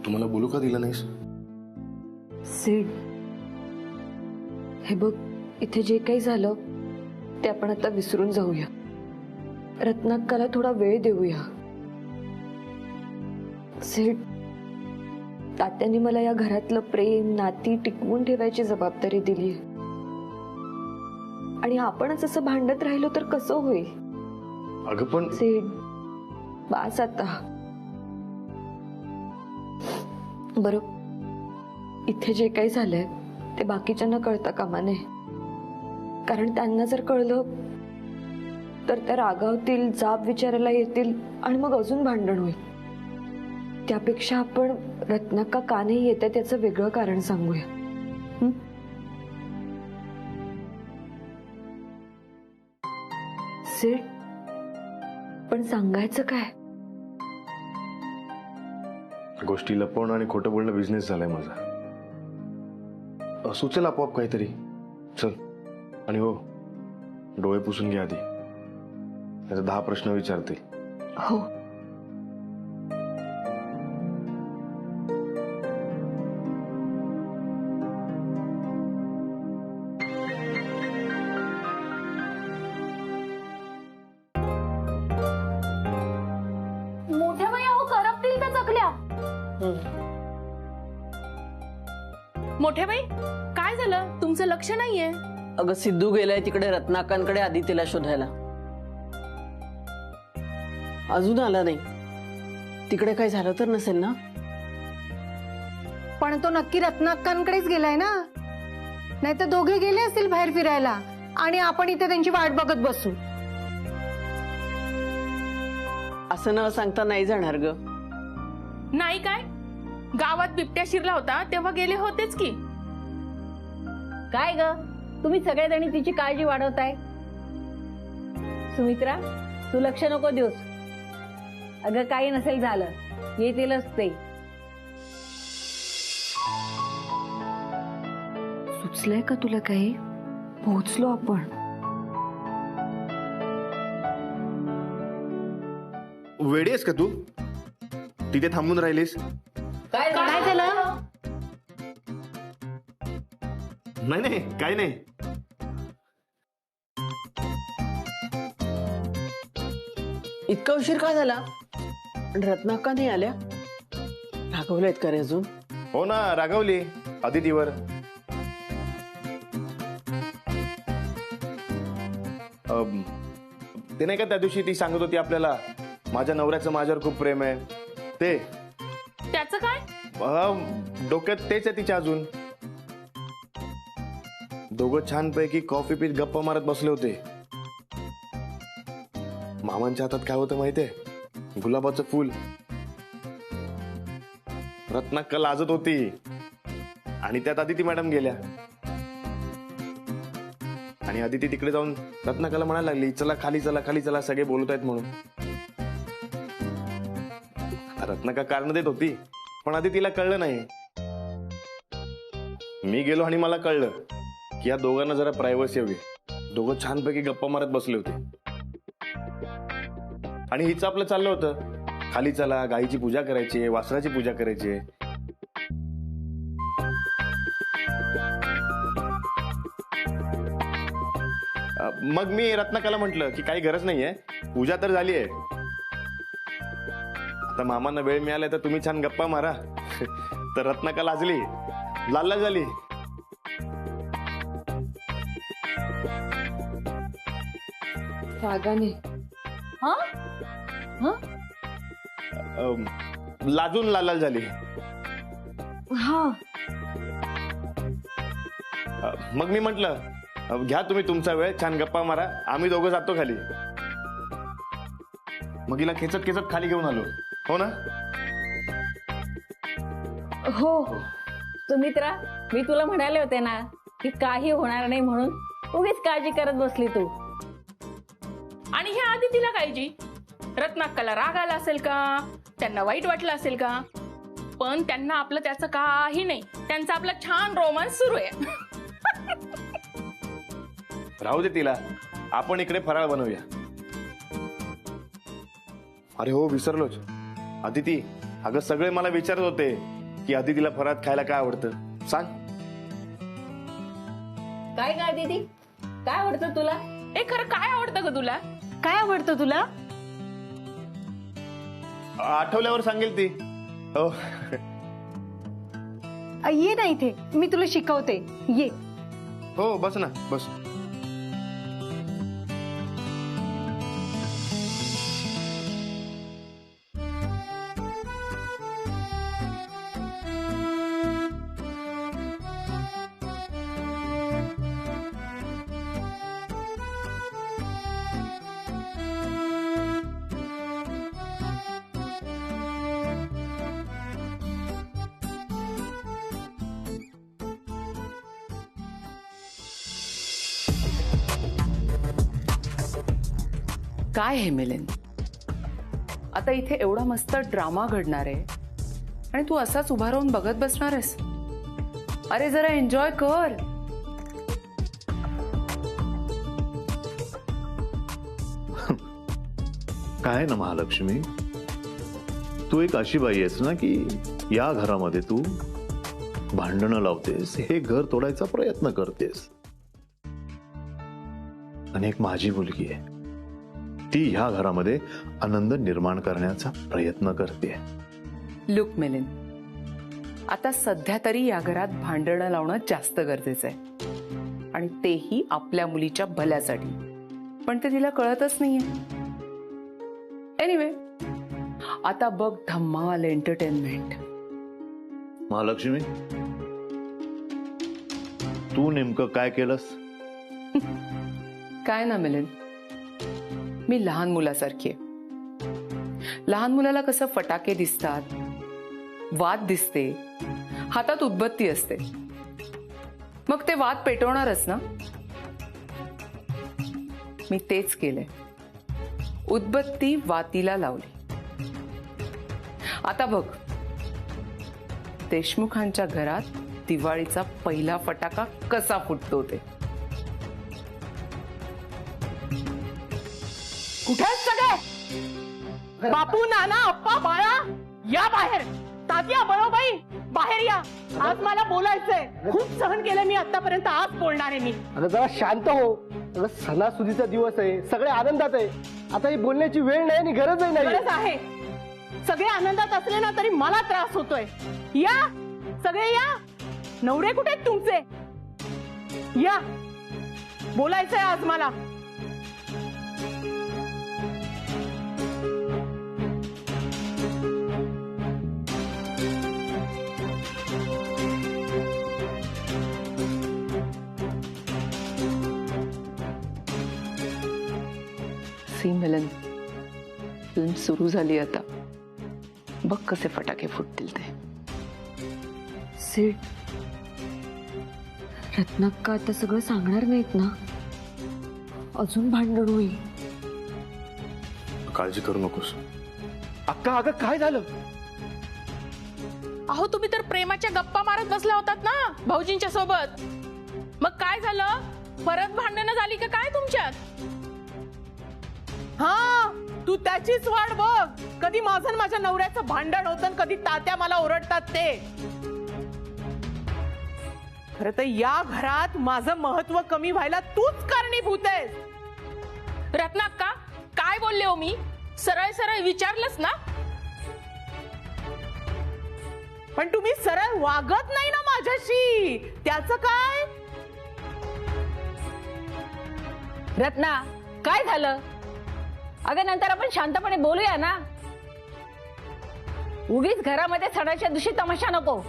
तुम्हाला बोलू का दिलं नाहीस? सिड, हे बघ, इथे जे काही झालं ते आपण आता विसरून जाऊया. रत्नाक्काला थोडा वेळ देऊया. सिड, तात्यांनी मला या घरातलं प्रेम नाती टिकवून ठेवायची जबाबदारी दिली आहे. आणि आपणच असं भांडत राहिलो तर कसं होईल? अगं पण सिड, बास आता. बरं, इथे जे काही झालंय ते बाकीच्यांना कळता कामा नये. कारण त्यांना जर कळलं तर त्या रागावतील, जाब विचारायला येतील आणि मग अजून भांडण होईल. त्यापेक्षा आपण रत्नाक्का का नाही येते त्याचं वेगळं कारण सांगूया. सिड, पण सांगायचं काय? गोष्टी लपवणं आणि खोटं बोलणं बिझनेस झालाय माझा. सुचेल आपोआप काहीतरी. चल. आणि हो, डोळे पुसून घ्या आधी, त्याचे 10 प्रश्न विचारते. हो. मोठ्या बाई अहो करपतील त्या चकल्या. मोठ्या बाई, काय झालं? तुमचं लक्ष नाहीये? अगं सिद्धू गेलाय तिकडे रत्नाकांकडे आदितीला शोधायला. अजून आला नाही. तिकडे काय झालं तर नसेल ना? पण तो नक्की रत्नाक्कांकडेच गेलाय ना? नाही तर दोघे गेले असतील बाहेर फिरायला आणि आपण इथे त्यांची वाट बघत बसू. असं न सांगता नाही जाणार ग. नाही काय? गावात बिबट्या शिरला होता तेव्हा गेले होतेच की. काय ग, तुम्ही सगळेजणी तिची काळजी वाढवताय. सुमित्रा, तू लक्ष नको देऊस. अगं काही नसेल झालं, येतीलच ते. सुचलंय का तुला काही? पोहोचलो आपण. वेडी आहेस का तू? तिथे थांबून राहिलीस? काय झालं? नाही नाही, काही नाही. इतका उशीर का झाला? रत्नाका नाही आल्या? रागवलेत का रे अजून? हो ना, रागवली अदितीवर. ते नाही का त्या दिवशी ती सांगत होती आपल्याला, माझ्या नवऱ्याचं माझ्यावर खूप प्रेम आहे. ते त्याचं काय? डोक्यात तेच आहे तिच्या अजून. दोघं छानपैकी कॉफी पीत गप्पा मारत बसले होते. मामांच्या हातात काय होतं माहितीये? गुलाबाचं फूल. रत्नाक्का लाजत होती आणि त्यात अदिती मॅडम गेल्या. आणि अदिती तिकडे जाऊन रत्नाक्काला म्हणायला लागली, चला खाली चला, खाली चला, सगळे बोलत आहेत म्हणून. रत्नाक्का कारण देत होती, पण अदितीला कळलं नाही. मी गेलो आणि मला कळलं की या दोघांना जरा प्रायव्हसी हवी. दोघं छानपैकी गप्पा मारत बसले होते आणि हिच आपलं चाललं होतं, खाली चला, गाईची पूजा करायची, वासराची पूजा करायची. मग मी रत्नाकाला म्हटलं की काही गरज नाहीये, पूजा तर झाली आहे. आता मामांना वेळ मिळाला तर तुम्ही छान गप्पा मारा. तर रत्नाका लाजली, लाल झाली. रागाने. लाजून लाल झाली. हा. मग मी म्हटलं, घ्या तुम्ही तुमचा वेळ, छान गप्पा मारा, आम्ही दोघं जातो खाली. मग हिला खेचत खेचत खाली घेऊन आलो. हो ना? हो. सुमित्रा, मी तुला म्हणाले होते ना की काही होणार नाही म्हणून. उगीच काळजी करत बसली तू. आणि ह्या आदितीला काळजी? रत्नाक्काला राग आला असेल का? त्यांना वाईट वाटलं असेल का? पण त्यांना आपलं त्याचं काही नाही. त्यांचा आपला छान रोमांस सुरू आहे. राहू दे तिला, आपण इकडे फराळ बनवूया. अरे हो, विसरलोच. अदिती, अगं सगळे मला विचारत होते की आधी तिला फरात खायला काय आवडतं सांग. काय काय दीदी, काय आवडतं तुला? ए खरं काय आवडतं ग तुला? काय आवडतं तुला? आठवल्यावर सांगेल ती. हो. ये ना इथे, मी तुला शिकवते. ये. हो बस ना बस. काय हे मिलिंद, आता इथे एवढा मस्त ड्रामा घडणार आहे आणि तू असाच उभा राहून बघत बसणार आहेस? अरे जरा एन्जॉय कर. काय ना महालक्ष्मी, तू एक अशी बाई आहेस ना की या घरामध्ये तू भांडणं लावतेस, हे घर तोडायचा प्रयत्न करतेस. आणि एक माझी मुलगी आहे, ती ह्या घरामध्ये आनंद निर्माण करण्याचा प्रयत्न करते. लुक मिलिंद, आता सध्या तरी या घरात भांडणं लावणं जास्त गरजेचं आहे आणि तेही आपल्या मुलीच्या भल्यासाठी, पण ते तिला कळतच नाहीये. एनिवे, आता बघ धम्माल एंटरटेनमेंट. महालक्ष्मी, तू नेमकं काय केलंस? काय ना मिलिंद, मी लहान मुलासारखी आहे. लहान मुलाला कसं फटाके दिसतात, वाद दिसते, हातात उदबत्ती असते, मग ते वाद पेटवणारच ना. मी तेच केलंय, उदबत्ती वातीला लावली. आता बघ, देशमुखांच्या घरात दिवाळीचा पहिला फटाका कसा फुटतो ते. कुठे आहेत सगळे? बापू, नाना, अप्पा, बाळा, या बाहेर. तात्या, बळोबाई, बाहेर या. आज मला बोलायचंय. खूप सहन केलं मी आतापर्यंत, आज बोलणार आहे मी. अगं जरा शांत हो. अगं सणासुदीचा दिवस आहे, सगळे आनंदात आहे. आता ही बोलण्याची वेळ नाही आणि गरजही नाही. गरज आहे. सगळे आनंदात असले ना तरी मला त्रास होतोय. या सगळे या. नवरे कुठे आहेत तुमचे? या, बोलायचंय आज मला. सी मिलन, फिल्म सुरू झाली आता. बघ कसे फटाके फुटतील ते. सीट, रत्नाक्का आता सगळं सांगणार नाहीत ना? अजून भांडण होईल. काळजी करू नकोस. अक्का, अगं काय झालं? अहो, तुम्ही तर प्रेमाच्या गप्पा मारत बसला होतात ना भाऊजींच्या सोबत. मग काय झालं? परत भांडणं झाली का काय तुमच्यात? हा, तू त्याचीच वाट बघ. कधी माझं आणि माझ्या नवऱ्याचं भांडण होतं, कधी तात्या मला ओरडतात ते. खरं तर या घरात माझं महत्व कमी व्हायला तूच कारणीभूत आहेस. रत्नाक्का, काय बोलले हो मी? सरळ सरळ विचारलंस ना? पण तुम्ही सरळ वागत नाही ना माझ्याशी. त्याचं काय? रत्ना, काय झालं? अगं नंतर आपण शांतपणे बोलूया ना. उगीच घरामध्ये सणाच्या दिवशी तमाशा नको.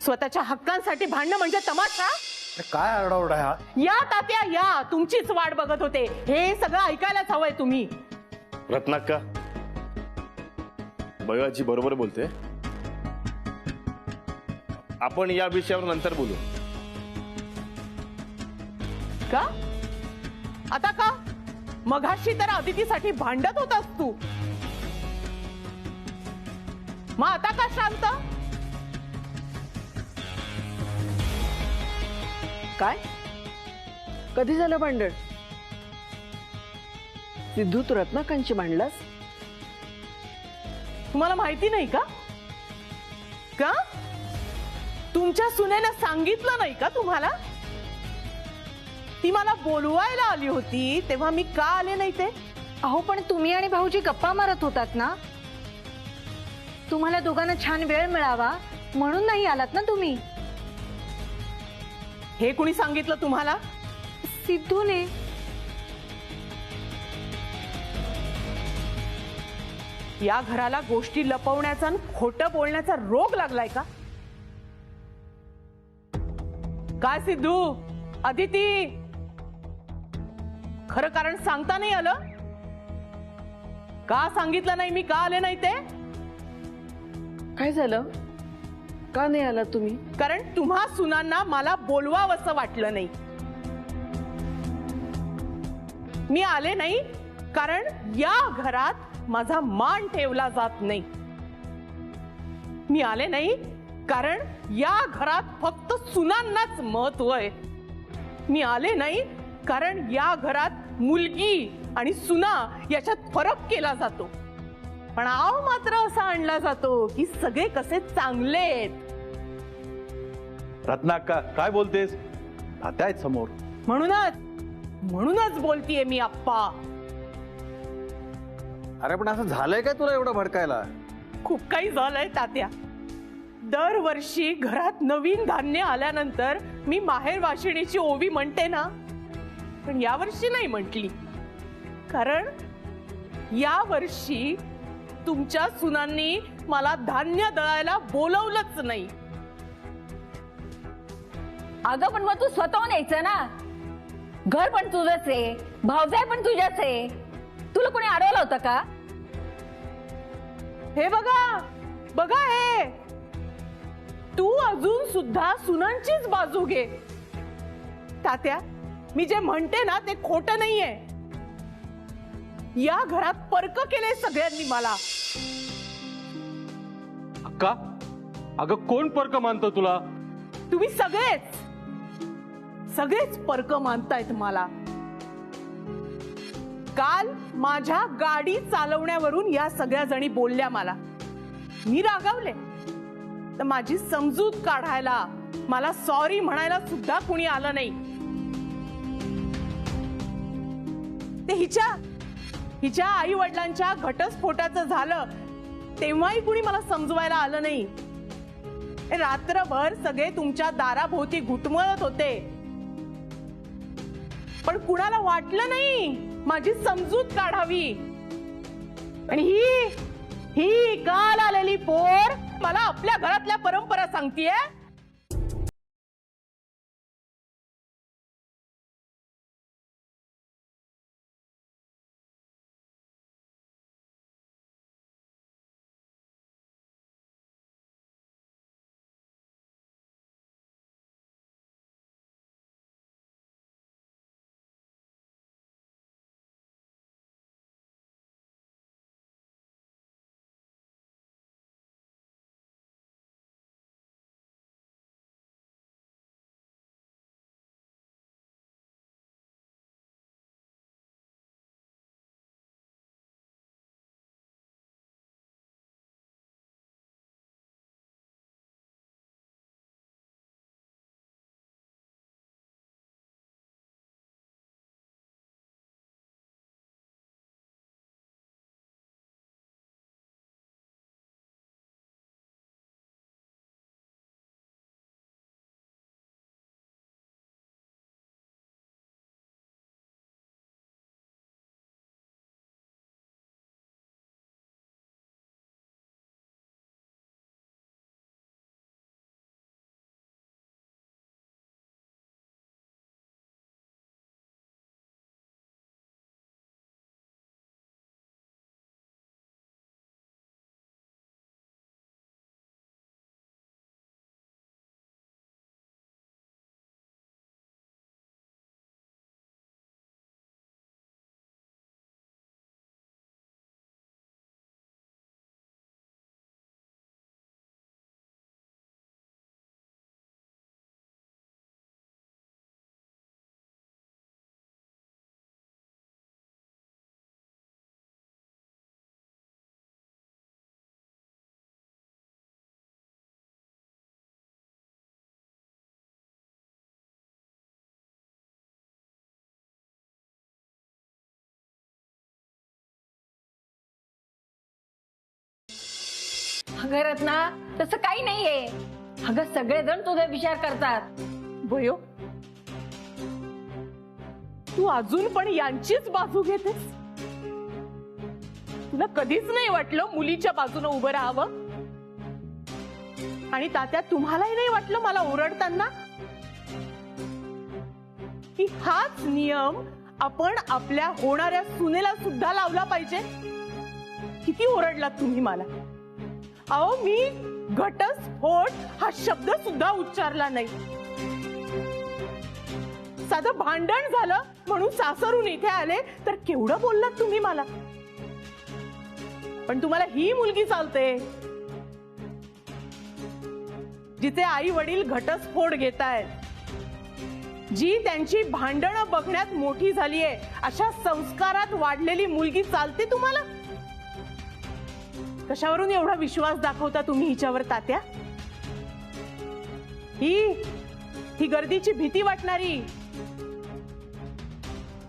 स्वतःच्या हक्कांसाठी भांडणं म्हणजे तमाशा? काय आरडाओरडा हा? या तात्या या, तुमचीच वाट बघत होते. हे सगळं ऐकायलाच हवंय तुम्ही. रत्नाक्का, बयाची बरोबर बोलते. आपण या विषयावर नंतर बोलू. का? आता का? मघाशी तर अदितीसाठी भांडत होतास तू. मग आता का शांत? काय? कधी झालं भांडण? सिद्धू, तू रत्नाकांशी भांडलास? तुम्हाला माहिती नाही का? का तुमच्या सुनेनं सांगितलं नाही का तुम्हाला? ती मला बोलवायला आली होती तेव्हा मी का आले नाही ते? अहो पण तुम्ही आणि भाऊजी गप्पा मारत होतात ना, तुम्हाला दोघांना छान वेळ मिळावा म्हणून नाही आलात ना तुम्ही? हे कुणी सांगितलं तुम्हाला? सिद्धूने. या घराला गोष्टी लपवण्याचा आणि खोटं बोलण्याचा रोग लागलाय का? काय सिद्धू, अदिती, खरं कारण सांगता नाही आलं? का सांगितलं नाही मी का आले नाही ते? काय झालं? का नाही आला तुम्ही? कारण तुम्हा सुनांना मला बोलवावंसं वाटलं नाही. मी आले नाही कारण या घरात माझा मान ठेवला जात नाही. मी आले नाही कारण या घरात फक्त सुनांनाच महत्व आहे. मी आले नाही कारण या घरात मुलगी आणि सुना याच्यात फरक केला जातो. पण आव मात्र असा आणला जातो की सगळे कसे चांगले आहेत. रत्नाक्का काय बोलतेस? तात्या आहेत समोर. म्हणूनच बोलतीये मी आप्पा. अरे पण असं झालंय काय तुला एवढं भडकायला? खूप काही झालंय तात्या. दरवर्षी घरात नवीन धान्य आल्यानंतर मी माहेर वाशिणीची ओवी म्हणते ना, पण यावर्षी नाही म्हटली. कारण यावर्षी तुमच्या सुनांनी मला धान्य दळायला बोलवलंच नाही. अगं पण मग तू स्वतःहून यायचं ना. घर पण तुझंच आहे, भावजाई पण तुझ्याच आहे. तुला कोणी अडवलं होतं का? हे बघा बघा, हे तू अजून सुद्धा सुनांचीच बाजू घे. तात्या, मी जे म्हणते ना ते खोटं नाहीये. या घरात परक केले सगळ्यांनी मला. अक्का, अगं कोण परक मानतो तुला? तुम्ही सगळेच परक मानतायत मला. काल माझ्या गाडी चालवण्यावरून या सगळ्या जणी बोलल्या मला. मी रागावले तर माझी समजूत काढायला, मला सॉरी म्हणायला सुद्धा कुणी आलं नाही. ते हिच्या आई वडिलांच्या घटस्फोटाचं झालं तेव्हाही कुणी मला समजवायला आलं नाही. रात्रभर सगळे तुमच्या दाराभोवती घुटमळत होते, पण कुणाला वाटलं नाही माझी समजूत काढावी. आणि ही काल आलेली पोर मला आपल्या घरातल्या परंपरा सांगतीये. अगं रत्ना तसं काही नाहीये. अगं सगळेजण तुझा विचार करतात. भयो, तू अजून पण यांचीच बाजू घेतेस. तुला कधीच नाही वाटलं मुलीच्या बाजूने उभं राहावं? आणि तात्या, तुम्हालाही नाही वाटलं मला ओरडताना की हाच नियम आपण आपल्या होणाऱ्या सुनेला सुद्धा लावला पाहिजे? किती ओरडलात तुम्ही मला. अहो, मी घटस्फोट हा शब्द सुद्धा उच्चारला नाही. साधं भांडण झालं म्हणून सासरून इथे आले तर केवढं बोललात तुम्ही मला. पण तुम्हाला ही मुलगी चालते जिचे आई वडील घटस्फोट घेतायत, जी त्यांची भांडणं बघण्यात मोठी झालीये, अशा संस्कारात वाढलेली मुलगी चालते तुम्हाला? कशावरून एवढा विश्वास दाखवता तुम्ही हिच्यावर तात्या? ही गर्दीची भीती वाटणारी,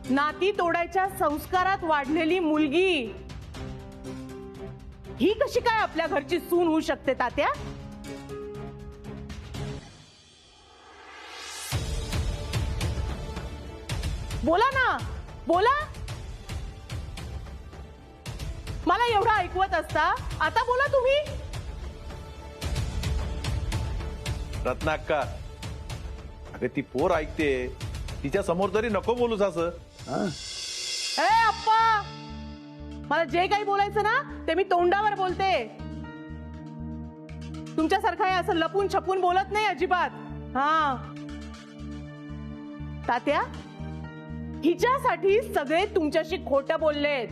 नाती तोडायच्या संस्कारात वाढलेली मुलगी, ही कशी काय आपल्या घरची सून होऊ शकते तात्या? बोला ना, बोला. मला एवढं ऐकवत असता, आता बोला तुम्ही. रत्नाक्का, अगं ती पोर ऐकते, तिच्या समोर तरी नको बोलूस असं. ए अप्पा, मला जे काही बोलायचं ना ते मी तोंडावर बोलते. तुमच्यासारखं आहे असं लपून छपून बोलत नाही अजिबात. हा तात्या, हिच्यासाठी सगळे तुमच्याशी खोटं बोललेत,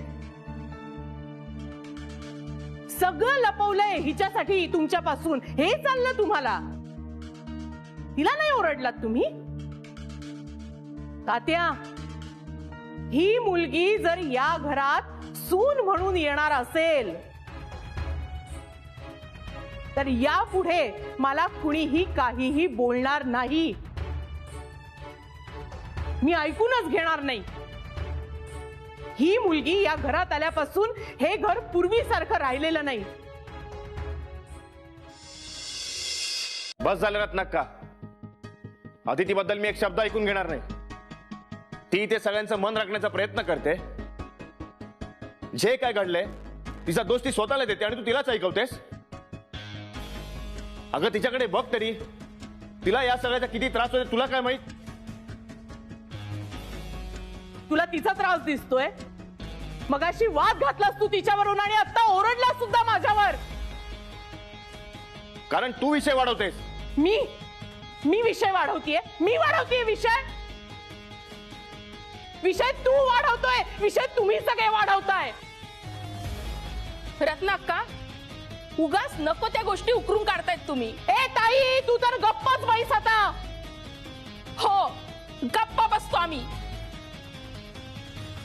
सगळं लपवलंय हिच्यासाठी तुमच्यापासून. हे चाललं तुम्हाला. तिला नाही ओरडलात तुम्ही? तात्या, ही मुलगी जर या घरात सून म्हणून येणार असेल तर यापुढे मला कुणीही काहीही बोलणार नाही. मी ऐकूनच घेणार नाही. ही मुलगी या घरात आल्यापासून हे घर पूर्वीसारखं राहिलेलं नाही. बस झालं रत्नाक्का. अदितीबद्दल मी एक शब्द ऐकून घेणार नाही. ती ते सगळ्यांचं मन राखण्याचा प्रयत्न करते. जे काय घडलंय तिचा दोष ती स्वतःला देते आणि तू तिलाच ऐकवतेस. अगं तिच्याकडे बघ तरी, तिला या सगळ्याचा किती त्रास होते तुला काय माहित? तुला तिचा त्रास दिसतोय? मगाशी वाद घातलास तू तिच्यावरून आणि आता ओरडलास सुद्धा माझ्यावर. कारण तू विषय वाढवतेस. मी विषय वाढवतीये? मी वाढवतीये विषय? विषय तू वाढवतोय. विषय तुम्ही सगळे वाढवताय. रत्नाक्का, उगाच नको त्या गोष्टी उकरून काढतायत तुम्ही. ए ताई, तू तर गप्पच बैस आता. हो, गप्पा बसतो आम्ही.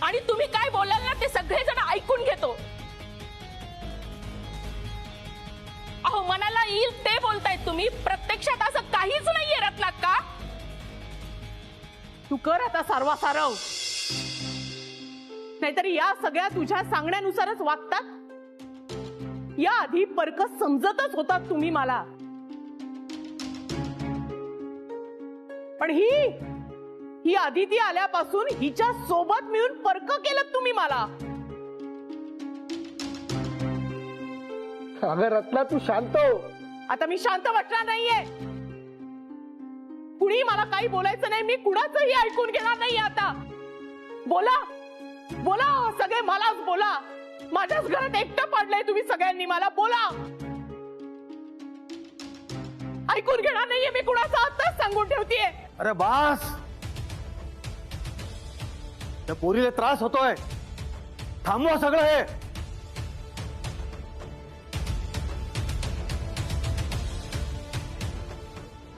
आणि तुम्ही काय बोलाल ना ते सगळेजण ऐकून घेतो. अहो, मनाला येईल ते बोलतायत तुम्ही. प्रत्यक्षात असं काहीच नाहीये रत्नाक्का. तू कर आता सारवासारव, नाहीतर या सगळ्या तुझ्या सांगण्यानुसारच वागतात. या आधी परक समजतच होतात तुम्ही मला. पण ही अदिती आल्यापासून हिच्या सोबत मिळून परक केलं तुम्ही मला. अगं रत्ना, तू शांत हो. आता मी शांत बसणार नाहीये. कुणी मला काही बोलायचं नाही. मी कुणाचंही ऐकून घेणार नाही. आता बोला बोला, सगळे मलाच बोला. माझ्याच घरात एकटं पडलंय तुम्ही सगळ्यांनी. मला बोला. ऐकून घेणार नाहीये मी कुणाचं. आताच सांगून ठेवतीये. अरे बास, त्या पोरीला त्रास होतोय. थांबवा सगळं हे.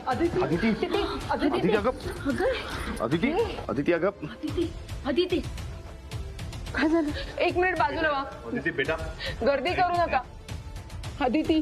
अदिती अगं, अदिती अगं. अदिती, काय झालं? एक मिनिट बाजूला वा. अदिती बेटा, गर्दी करू नका. अदिती,